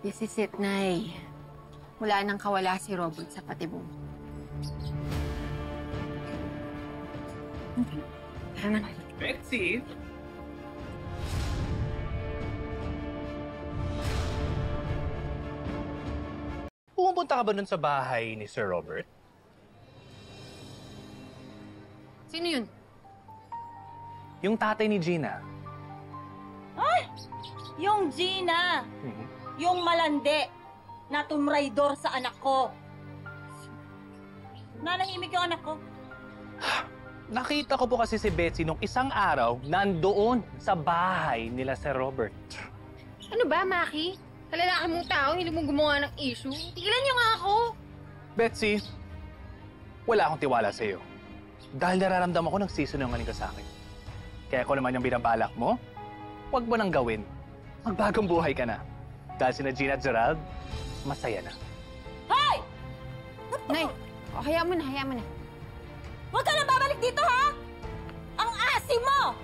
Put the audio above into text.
This is it, Nay. Wala nang kawala si Robert sa patibong. Tara na. Betsy! Pumupunta ka ba nun sa bahay ni Sir Robert? Sino yun? Yung tatay ni Gina. Ay! Yung Gina! Yung malandi na tumraidor sa anak ko. Nanahimik yung anak ko. Nakita ko po kasi si Betsy nung isang araw nandoon sa bahay nila Sir Robert. Ano ba, Maki? Kalalaki mong tao, hindi mo gumawa ng issue. Tigilan niyo nga ako! Betsy, wala akong tiwala sa iyo. Dahil nararamdaman ko nagsisinungaling ka sa akin. Kaya kung naman yung binabalak mo, huwag mo nang gawin. Magbagong buhay ka na. Dahil sina Gina at Gerald, masaya na. Hoy! Nay, hayaan mo na, hayaan mo na. Huwag ka na babalik dito, ha? Ang asim mo!